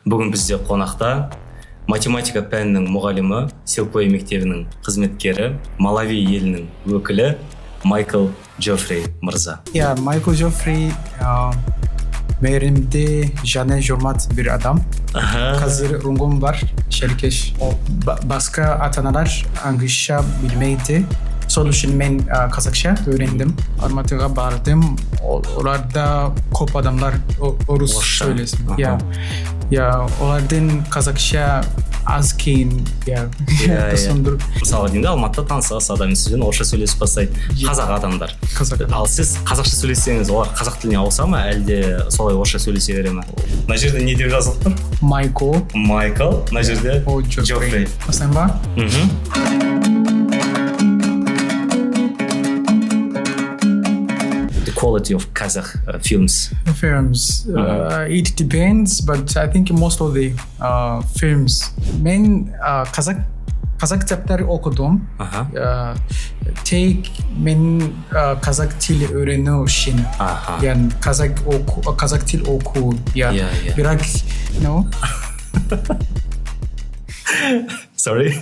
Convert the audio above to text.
Бүгін бізде қонақта математика пәнінің мұғалімі, селпой мектебінің қызметкері, Малави елінің өкілі Майкл Джеффри мырза. Майкл Джеффри мейірімді және жұрмат бір адам. Қазір рунгом бар, шеркеш. Басқа ата-аналар англисша білмейді. Сол үшін мен қазақша öğrendim. Алматыға бардым. Оларда көп адамдар орыс сөйлесін. Олардың қазақша аз кейін түсіндіріп. Мысалы деймін, Алматыда танысыңыз адам сізбен орысша сөйлесіп бастайды. Қазақ адамдар. Ал сіз қазақша сөйлессеңіз, олар қазақ тіліне ауыса ма, әлде солай орысша сөйлесе бере ме? Мына жерде не деп жазылып тұр? Майкл. Мына жерде Джеффри. Басан ба? Quality of Kazakh films. It depends, but I think most of the films. Men Kazak kitapları okudum. Men Kazak dili öğreniyor için. Yani Kazak dil oku. Biraz no. Sorry.